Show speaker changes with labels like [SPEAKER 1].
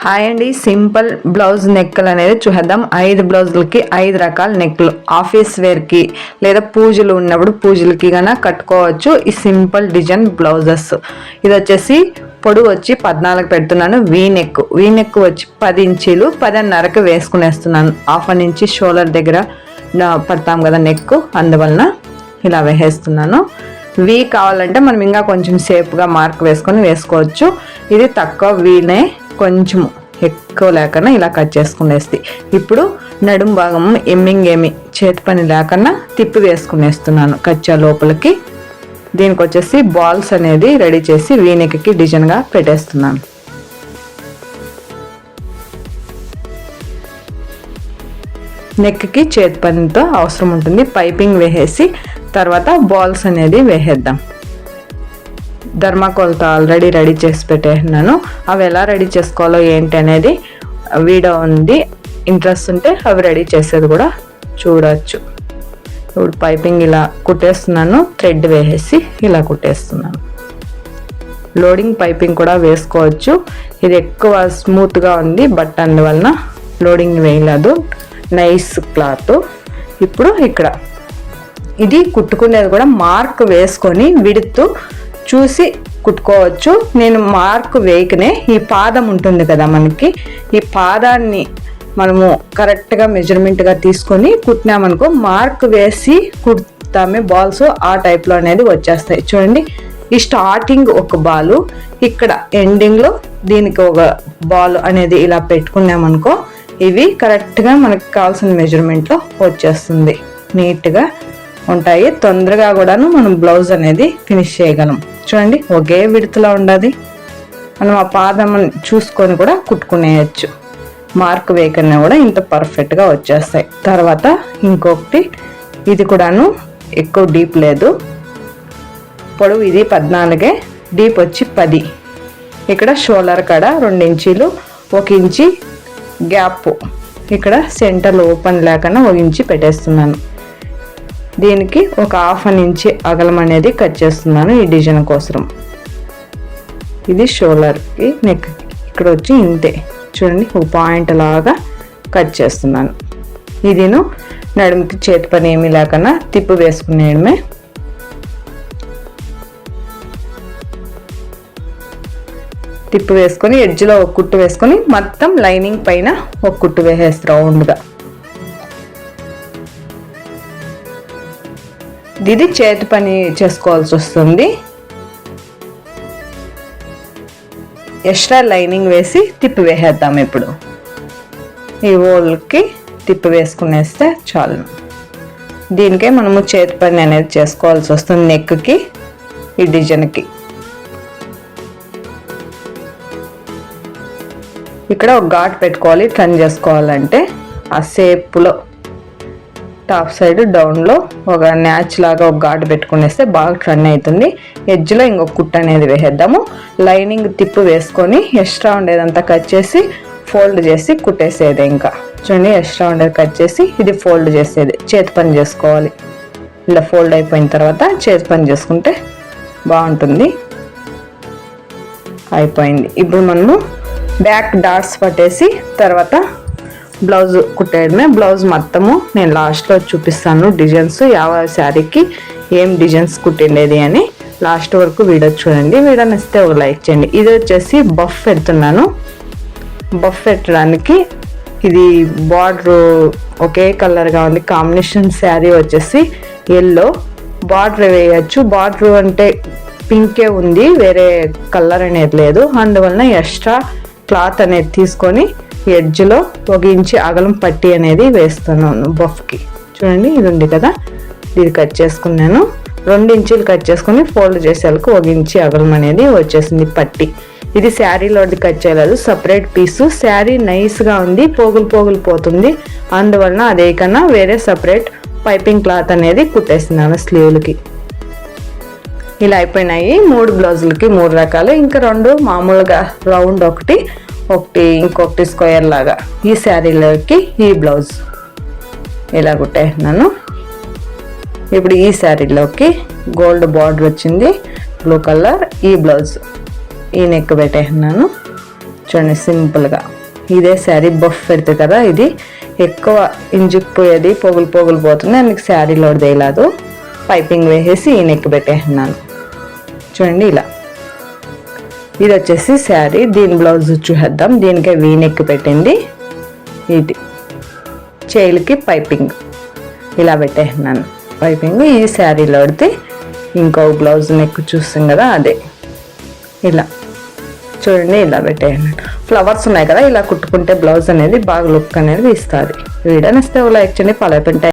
[SPEAKER 1] Hi అండి, simple blouse నెక్లు అనేది చూద్దాం. 5 బ్లౌజులకి 5 రకాల నెక్లు ఆఫీస్ వేర్కి లేదా పూజలు ఉన్నప్పుడు పూజలకి గాన కట్టుకోవచ్చు. ఈ సింపుల్ డిజైన్ బ్లౌజెస్. ఇది వచ్చేసి పొడవు వచ్చి 14 పెడుతున్నాను. వీ నెక్ వచ్చి 10 ఇంచీలు 10.5కి వేసుకునేస్తున్నాను. హాఫ్ అన్ ఇంచి షోల్డర్ దగ్గర పడతాం కదా నెక్, అందువలన ఇలా వేసేస్తున్నాను. వీ కావాలంటే మనం ఇంకా కొంచెం సేపుగా మార్క్ వేసుకొని వేసుకోవచ్చు. ఇది తక్కువ వీనే కొంచెం ఎక్కువ లేకుండా ఇలా కట్ చేసుకునేస్తే. ఇప్పుడు నడుము భాగం ఎమ్మింగ్ ఏమి చేతి పని లేకుండా తిప్పి వేసుకునేస్తున్నాను కచ్చా లోపలికి. దీనికి వచ్చేసి బాల్స్ అనేది రెడీ చేసి వీనెక్కి డిజైన్గా పెట్టేస్తున్నాను. నెక్కి చేతి పనితో అవసరం ఉంటుంది. పైపింగ్ వేసేసి తర్వాత బాల్స్ అనేది వేసేద్దాం. ధర్మాకోల్తో ఆల్రెడీ రెడీ చేసి పెట్టేసినాను. అవి ఎలా రెడీ చేసుకోవాలో ఏంటి అనేది వీడియో ఉంది. ఇంట్రెస్ట్ ఉంటే అవి రెడీ చేసేది కూడా చూడవచ్చు. ఇప్పుడు పైపింగ్ ఇలా కుట్టేస్తున్నాను. థ్రెడ్ వేసేసి ఇలా కుట్టేస్తున్నాను. లోడింగ్ పైపింగ్ కూడా వేసుకోవచ్చు. ఇది ఎక్కువ స్మూత్గా ఉంది బట్ అందువలన లోడింగ్ వేయలేదు. Nice cloth. ఇప్పుడు ఇక్కడ ఇది కుట్టుకునేది కూడా మార్క్ వేసుకొని విడుతూ చూసి కుట్టుకోవచ్చు. నేను మార్క్ వేయకనే ఈ పాదం ఉంటుంది కదా మనకి, ఈ పాదాన్ని మనము కరెక్ట్గా మెజర్మెంట్గా తీసుకొని కుట్టినామనుకో మార్క్ వేసి కుడతామే బాల్స్ ఆ టైప్లో అనేది వచ్చేస్తాయి. చూడండి, ఈ స్టార్టింగ్ ఒక బాలు, ఇక్కడ ఎండింగ్లో దీనికి ఒక బాల్ అనేది ఇలా పెట్టుకున్నామనుకో ఇవి కరెక్ట్గా మనకు కావాల్సిన మెజర్మెంట్లో వచ్చేస్తుంది. నీట్గా ఉంటాయి. తొందరగా కూడాను మనం బ్లౌజ్ అనేది ఫినిష్ చేయగలం. చూడండి, ఒకే విడతలో ఉండదు. మనం ఆ పాదం చూసుకొని కూడా కుట్టుకునేయచ్చు. మార్క్ వేయకన్నా కూడా ఇంత పర్ఫెక్ట్గా వచ్చేస్తాయి. తర్వాత ఇంకొకటి, ఇది కూడాను ఎక్కువ డీప్ లేదు. పొడవు ఇది 14, డీప్ వచ్చి 10. ఇక్కడ షోల్డర్ కాడ 2 ఇంచీలు 1 ఇంచి గ్యాప్, ఇక్కడ సెంటర్ ఓపెన్ లేకుండా 1 ఇంచి పెట్టేస్తున్నాను. దీనికి ఒక హాఫ్ అన్ ఇంచి అగలం అనేది కట్ చేస్తున్నాను ఈ డిజైన్ కోసం. ఇది షోల్డర్కి నెక్ ఇక్కడ వచ్చి ఇంతే. చూడండి, ఒక పాయింట్ లాగా కట్ చేస్తున్నాను. ఇదిను నడుముకి చేతి పని ఏమీ లేకుండా తిప్పు వేసుకునేయడమే. తిప్పు వేసుకొని ఎడ్జ్లో ఒక కుట్టు వేసుకొని మొత్తం లైనింగ్ పైన ఒక కుట్టు వేసేసి రౌండ్గా. ఇది చేతి పని చేసుకోవాల్సి వస్తుంది. ఎక్స్ట్రా లైనింగ్ వేసి తిప్పి వేసేద్దాం. ఇప్పుడు ఈ ఓల్కి తిప్పి వేసుకునేస్తే చాలు. దీనికే మనము చేతి పని అనేది చేసుకోవాల్సి వస్తుంది. నెక్కి ఈ డిజైన్కి ఇక్కడ ఒక ఘాట్ పెట్టుకోవాలి. టర్న్ చేసుకోవాలంటే ఆ షేప్లో టాప్ సైడ్ డౌన్లో ఒక న్యాచ్ లాగా ఒక ఘాట్ పెట్టుకునేస్తే బాగా టర్న్ అవుతుంది. ఎడ్జ్లో ఇంకొక కుట్ట అనేది వేసేద్దాము. లైనింగ్ తిప్పు వేసుకొని ఎక్స్ట్రా ఉండేదంతా కట్ చేసి ఫోల్డ్ చేసి కుట్టేసేది. ఇంకా చూడండి, ఎక్స్ట్రా ఉండేది కట్ చేసి ఇది ఫోల్డ్ చేసేది. చేతి పని చేసుకోవాలి. ఇలా ఫోల్డ్ అయిపోయిన తర్వాత చేతి పని చేసుకుంటే బాగుంటుంది. అయిపోయింది. ఇప్పుడు మనము బ్యాక్ డాట్స్ పట్టేసి తర్వాత బ్లౌజ్ కుట్టేయడమే. బ్లౌజ్ మొత్తము నేను లాస్ట్లో చూపిస్తాను డిజైన్స్, యావ శారీకి ఏం డిజైన్స్ కుట్టిండేది అని. లాస్ట్ వరకు వీడియో చూడండి. వీడియో నచ్చితే ఒక లైక్ చేయండి. ఇది వచ్చేసి బఫ్ పెడుతున్నాను. బఫ్ పెట్టడానికి ఇది బార్డర్ ఒకే కలర్గా ఉంది. కాంబినేషన్ శారీ వచ్చేసి ఎల్లో. బార్డర్ వేయచ్చు. బార్డర్ అంటే పింకే ఉంది, వేరే కలర్ అనేది లేదు. అందువలన ఎక్స్ట్రా క్లాత్ అనేది తీసుకొని ఎడ్జ్లో 1 ఇంచి అగలం పట్టి అనేది వేస్తున్నాను బఫ్కి. చూడండి, ఇది ఉంది కదా, ఇది కట్ చేసుకున్నాను. 2 ఇంచీలు కట్ చేసుకుని ఫోల్డ్ చేసేందుకు 1 ఇంచి అగలం అనేది వచ్చేసింది పట్టి. ఇది శారీలోది కట్ చేయలేదు, సపరేట్ పీసు. శారీ నైస్గా ఉంది, పోగులు పోతుంది. అందువలన అదే కన్నా వేరే సపరేట్ పైపింగ్ క్లాత్ అనేది కుట్టేస్తున్నాను స్లీవ్లకి. ఇలా అయిపోయినాయి 3 బ్లౌజులకి 3 రకాలు. ఇంకా 2 మామూలుగా రౌండ్, ఒకటి ఇంకొకటి స్క్వేర్ లాగా. ఈ శారీలోకి ఈ బ్లౌజ్ ఇలా కుట్టేస్తున్నాను. ఇప్పుడు ఈ శారీలోకి గోల్డ్ బార్డర్ వచ్చింది, బ్లూ కలర్. ఈ బ్లౌజ్ ఈ నెక్ పెట్టేస్తున్నాను. చూడండి సింపుల్గా. ఇదే శారీ బఫ్ పెడుతుంది కదా, ఇది ఎక్కువ ఇంజుకుపోయేది, పొగులు పోతుంది, అందుకు శారీలో తేయలేదు. పైపింగ్ వేసేసి ఈ నెక్ పెట్టేస్తున్నాను. చూడండి ఇలా. ఇది వచ్చేసి శారీ, దీని బ్లౌజ్ చూసేద్దాం. దీనికే వీ నెక్ పెట్టింది, ఇది చేయిలకి పైపింగ్ ఇలా పెట్టేస్తున్నాను. పైపింగ్ ఈ శారీలో పడితే ఇంకో బ్లౌజ్ నెక్ చూస్తాం కదా, అదే ఇలా చూడండి ఇలా పెట్టేయండి. ఫ్లవర్స్ ఉన్నాయి కదా, ఇలా కుట్టుకుంటే బ్లౌజ్ అనేది బాగా లుక్ అనేది ఇస్తుంది. వీడియో నచ్చితే లైక్ చేయండి, ఫాలో అయిపోయింటాయి.